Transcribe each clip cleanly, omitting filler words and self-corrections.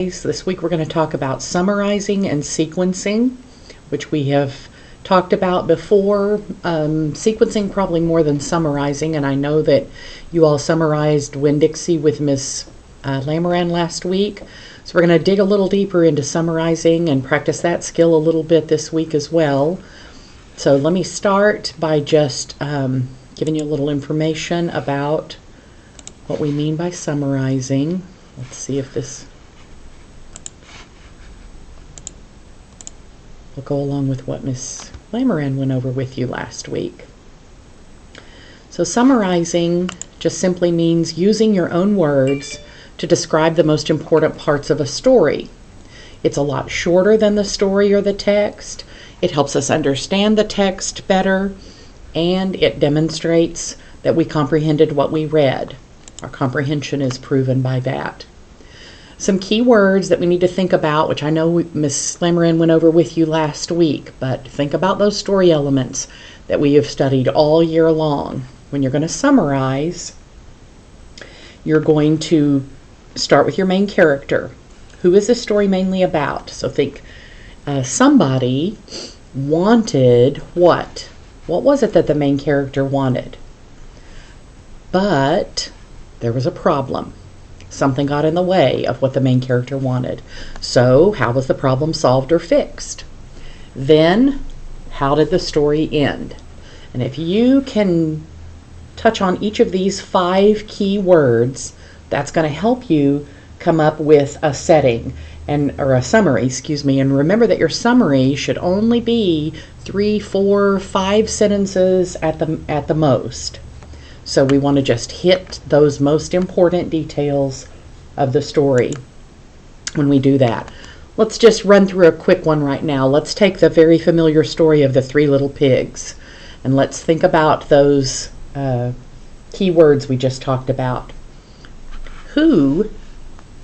This week we're going to talk about summarizing and sequencing, which we have talked about before. Sequencing probably more than summarizing, and I know that you all summarized Winn-Dixie with Miss Lamoran last week. So we're going to dig a little deeper into summarizing and practice that skill a little bit this week as well. So let me start by just giving you a little information about what we mean by summarizing. Let's see if this will go along with what Miss Lamoran went over with you last week. So summarizing just simply means using your own words to describe the most important parts of a story. It's a lot shorter than the story or the text. It helps us understand the text better, and it demonstrates that we comprehended what we read. Our comprehension is proven by that. Some key words that we need to think about, which I know Miss Lamoran went over with you last week, but think about those story elements that we have studied all year long. When you're going to summarize, you're going to start with your main character. Who is this story mainly about? So think, somebody wanted what? What was it that the main character wanted? But there was a problem. Something got in the way of what the main character wanted. So how was the problem solved or fixed? Then, how did the story end? And if you can touch on each of these 5 key words, that's going to help you come up with a setting or a summary, and remember that your summary should only be 3, 4, 5 sentences at the most. So we want to just hit those most important details of the story when we do that. Let's just run through a quick one right now. Let's take the very familiar story of the 3 little pigs, and let's think about those key words we just talked about.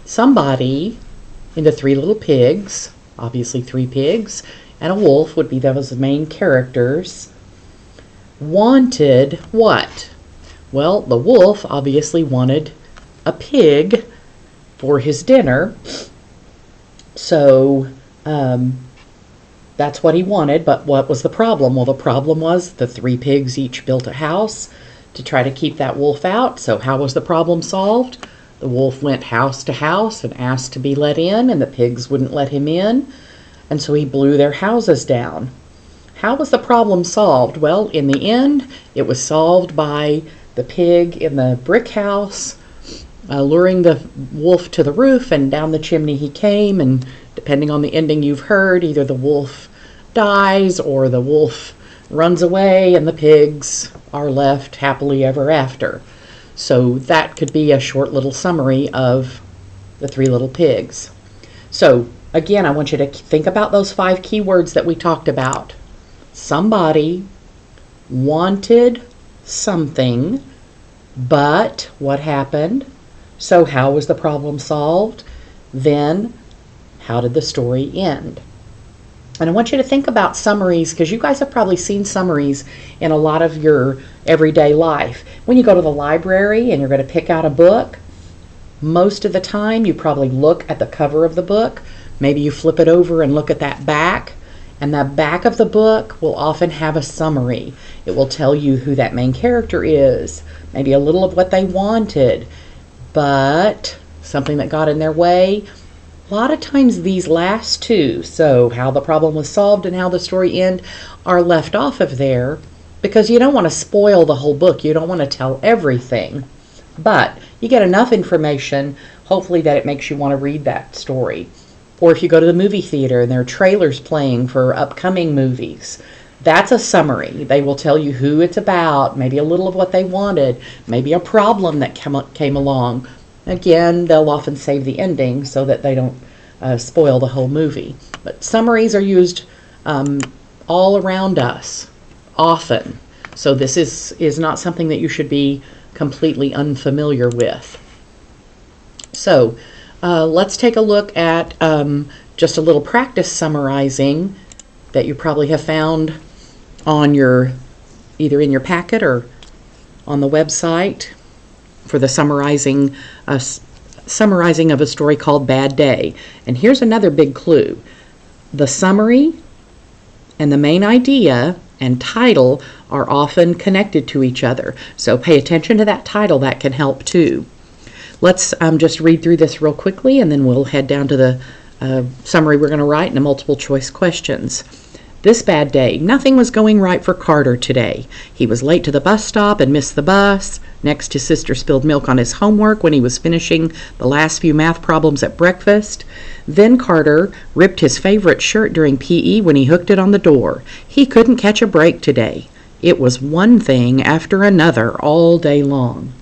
Somebody in the 3 little pigs, obviously 3 pigs, and a wolf would be those main characters, wanted what? Well, the wolf obviously wanted a pig for his dinner, so that's what he wanted. But what was the problem? Well, the problem was the 3 pigs each built a house to try to keep that wolf out. So how was the problem solved? The wolf went house to house and asked to be let in, and the pigs wouldn't let him in, and so he blew their houses down. How was the problem solved? Well, in the end, it was solved by the pig in the brick house luring the wolf to the roof, and down the chimney he came, and depending on the ending you've heard, either the wolf dies or the wolf runs away and the pigs are left happily ever after. So that could be a short little summary of the 3 little pigs. So again, I want you to think about those 5 key words that we talked about. Somebody wanted something, but what happened? So how was the problem solved? Then how did the story end? And I want you to think about summaries, because you guys have probably seen summaries in a lot of your everyday life. When you go to the library and you're going to pick out a book, most of the time you probably look at the cover of the book. Maybe you flip it over and look at that back, and that back of the book will often have a summary. It will tell you who that main character is, maybe a little of what they wanted, but something that got in their way. A lot of times these last 2, so how the problem was solved and how the story ended, are left off of there because you don't want to spoil the whole book. You don't want to tell everything, but you get enough information, hopefully, that it makes you want to read that story. Or if you go to the movie theater and there are trailers playing for upcoming movies, that's a summary. They will tell you who it's about, maybe a little of what they wanted, maybe a problem that came along. Again, they'll often save the ending so that they don't spoil the whole movie. But summaries are used all around us, often. So this is not something that you should be completely unfamiliar with. So let's take a look at just a little practice summarizing that you probably have found on either in your packet or on the website for the summarizing summarizing of a story called Bad Day. And here's another big clue. The summary and the main idea and title are often connected to each other. So pay attention to that title. That can help too. Let's just read through this real quickly, and then we'll head down to the summary we're going to write and the multiple choice questions. This bad day, nothing was going right for Carter today. He was late to the bus stop and missed the bus. Next, his sister spilled milk on his homework when he was finishing the last few math problems at breakfast. Then Carter ripped his favorite shirt during PE when he hooked it on the door. He couldn't catch a break today. It was one thing after another all day long.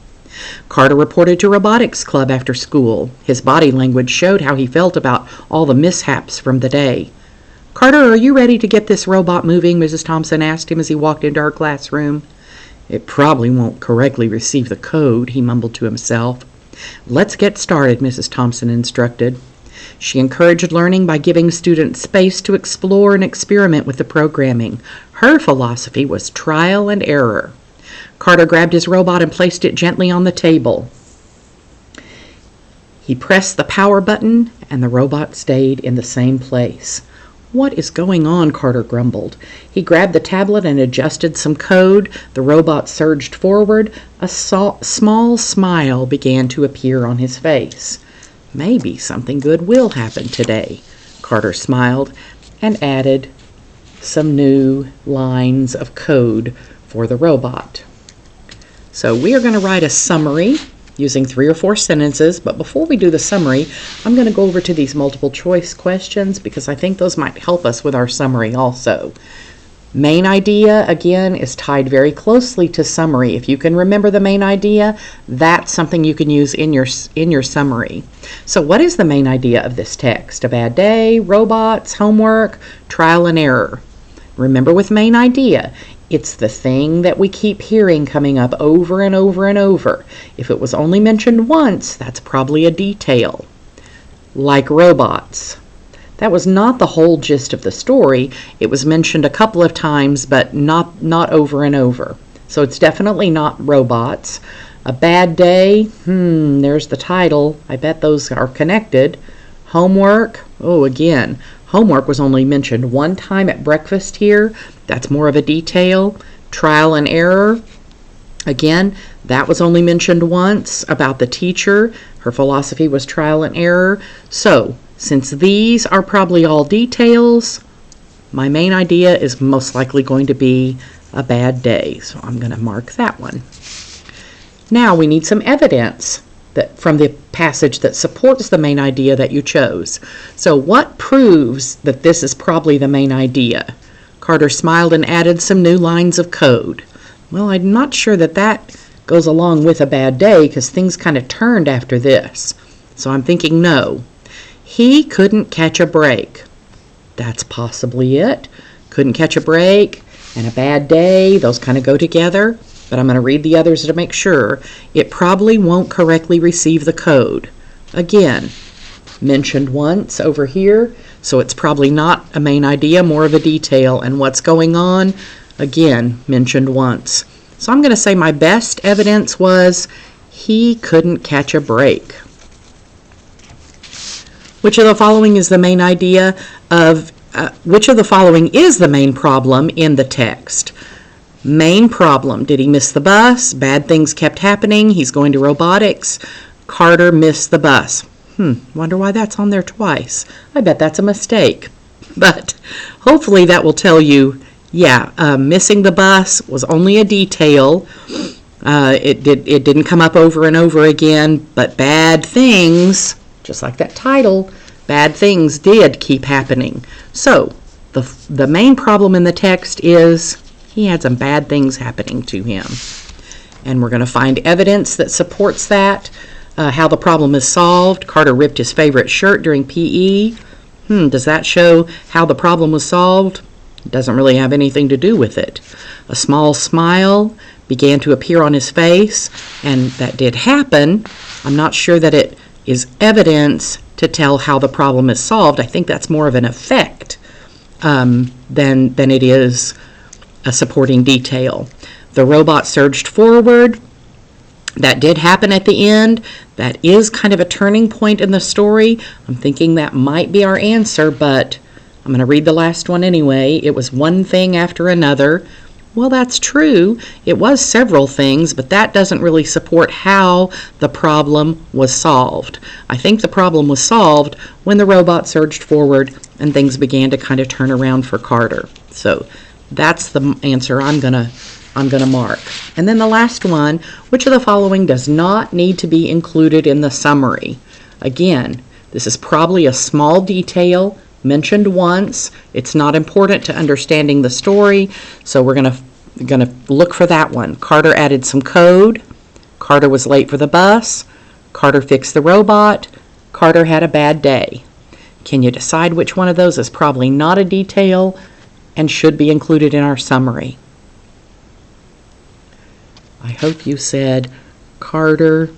Carter reported to robotics club after school. His body language showed how he felt about all the mishaps from the day. "Carter, are you ready to get this robot moving?" Mrs. Thompson asked him as he walked into her classroom. "It probably won't correctly receive the code," he mumbled to himself. "Let's get started," Mrs. Thompson instructed. She encouraged learning by giving students space to explore and experiment with the programming. Her philosophy was trial and error. Carter grabbed his robot and placed it gently on the table. He pressed the power button, and the robot stayed in the same place. "What is going on?" Carter grumbled. He grabbed the tablet and adjusted some code. The robot surged forward. A small smile began to appear on his face. "Maybe something good will happen today," Carter smiled and added some new lines of code for the robot. So we are going to write a summary using 3 or 4 sentences, but before we do the summary, I'm going to go over to these multiple choice questions because I think those might help us with our summary also. Main idea, again, is tied very closely to summary. If you can remember the main idea, that's something you can use in your summary. So what is the main idea of this text? A bad day, robots, homework, trial and error. Remember with main idea, it's the thing that we keep hearing coming up over and over and over. If it was only mentioned once, that's probably a detail. Like robots. That was not the whole gist of the story. It was mentioned a couple of times, but not over and over. So it's definitely not robots. A bad day, there's the title. I bet those are connected. Homework, again, homework was only mentioned one time at breakfast here. That's more of a detail. Trial and error, again, that was only mentioned once about the teacher. Her philosophy was trial and error. So, since these are probably all details, my main idea is most likely going to be a bad day. So I'm going to mark that one. Now we need some evidence from the passage that supports the main idea that you chose. So what proves that this is probably the main idea? Carter smiled and added some new lines of code. Well, I'm not sure that goes along with a bad day because things kind of turned after this. So I'm thinking no. He couldn't catch a break. That's possibly it. Couldn't catch a break and a bad day, those kind of go together. But I'm going to read the others to make sure. It probably won't correctly receive the code. Again, mentioned once over here, so it's probably not a main idea, more of a detail. And what's going on? Again, mentioned once. So I'm going to say my best evidence was he couldn't catch a break. Which of the following is the main idea of, which of the following is the main problem in the text? Main problem, did he miss the bus? Bad things kept happening. He's going to robotics. Carter missed the bus. Wonder why that's on there twice. I bet that's a mistake. But hopefully that will tell you, missing the bus was only a detail. It didn't come up over and over again, but bad things, just like that title, bad things did keep happening. So the main problem in the text is he had some bad things happening to him. And we're going to find evidence that supports that. How the problem is solved. Carter ripped his favorite shirt during PE. Does that show how the problem was solved? It doesn't really have anything to do with it. A small smile began to appear on his face, and that did happen. I'm not sure that it is evidence to tell how the problem is solved. I think that's more of an effect than it is a supporting detail. The robot surged forward. That did happen at the end. That is kind of a turning point in the story. I'm thinking that might be our answer, but I'm going to read the last one anyway. It was one thing after another. Well, that's true. It was several things, but that doesn't really support how the problem was solved. I think the problem was solved when the robot surged forward and things began to kind of turn around for Carter. So that's the answer I'm gonna mark. And then the last one, which of the following does not need to be included in the summary? Again, this is probably a small detail mentioned once. It's not important to understanding the story, so we're gonna look for that one. Carter added some code. Carter was late for the bus. Carter fixed the robot. Carter had a bad day. Can you decide which one of those is probably not a detail and should be included in our summary? I hope you said Carter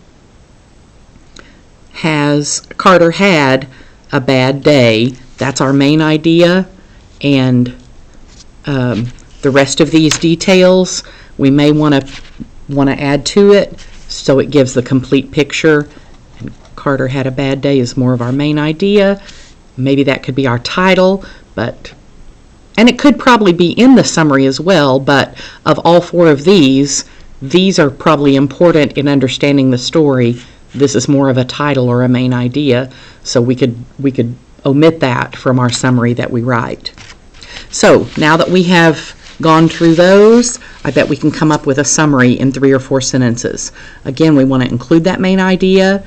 had a bad day. That's our main idea, and the rest of these details we may want to add to it so it gives the complete picture. And Carter had a bad day is more of our main idea. Maybe that could be our title, and it could probably be in the summary as well, but of all four of these are probably important in understanding the story. This is more of a title or a main idea, so we could omit that from our summary that we write. So now that we have gone through those, I bet we can come up with a summary in 3 or 4 sentences. Again, we want to include that main idea,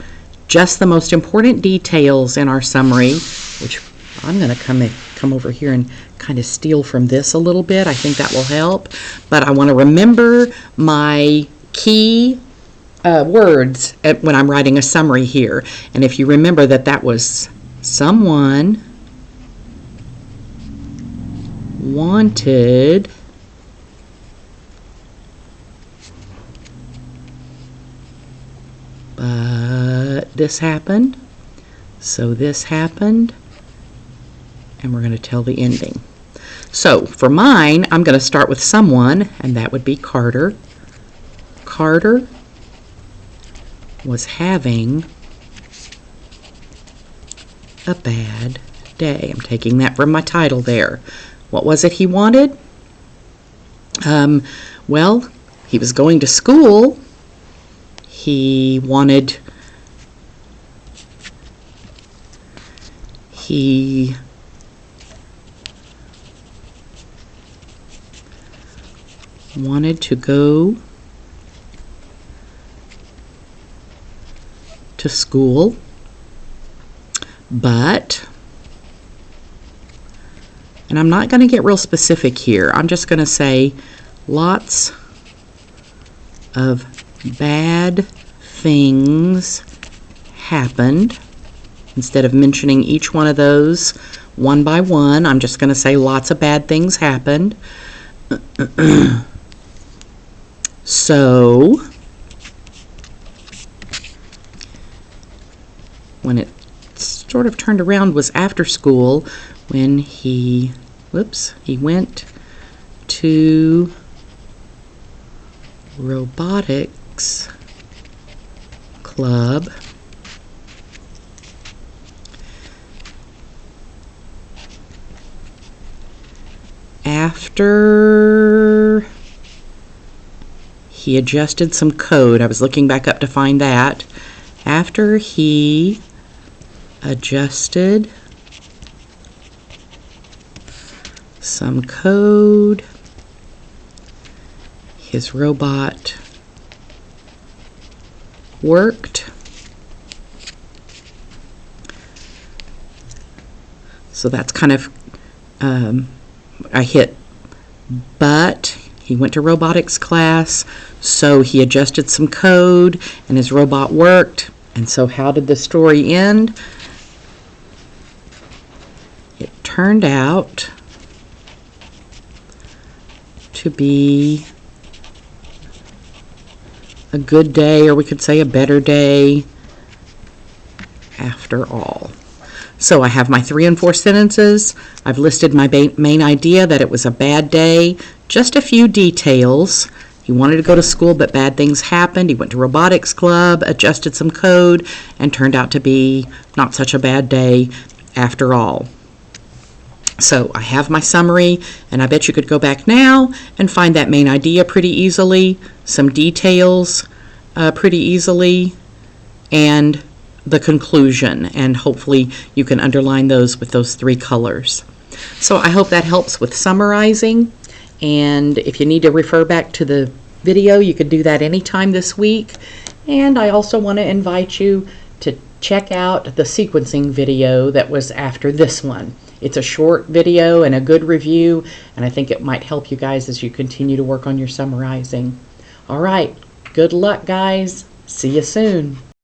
just the most important details in our summary, which I'm going to come over here and kind of steal from this a little bit. I think that will help. But I want to remember my key words when I'm writing a summary here. And if you remember that was someone wanted but this happened, so this happened, and we're going to tell the ending. So for mine, I'm going to start with someone, and that would be Carter. Carter was having a bad day. I'm taking that from my title there. What was it he wanted? Well, he was going to school. He wanted to go to school, but, and I'm not going to get real specific here. I'm just going to say lots of bad things happened. Instead of mentioning each one of those one by one, I'm just going to say lots of bad things happened. So, when it sort of turned around was after school when he went to robotics club after he adjusted some code. I was looking back up to find that. After he adjusted some code, his robot worked. So that's kind of, I hit but. He went to robotics class, so he adjusted some code and his robot worked. And so how did the story end? It turned out to be a good day, or we could say a better day after all. So I have my 3 and 4 sentences. I've listed my main idea that it was a bad day, just a few details, He wanted to go to school, but bad things happened. He went to robotics club, adjusted some code, and turned out to be not such a bad day after all. So I have my summary, and I bet you could go back now and find that main idea pretty easily, some details pretty easily, and the conclusion, and hopefully you can underline those with those 3 colors. So I hope that helps with summarizing, and if you need to refer back to the video, you can do that anytime this week. And I also want to invite you to check out the sequencing video that was after this one. It's a short video and a good review, and I think it might help you guys as you continue to work on your summarizing. All right, good luck, guys. See you soon.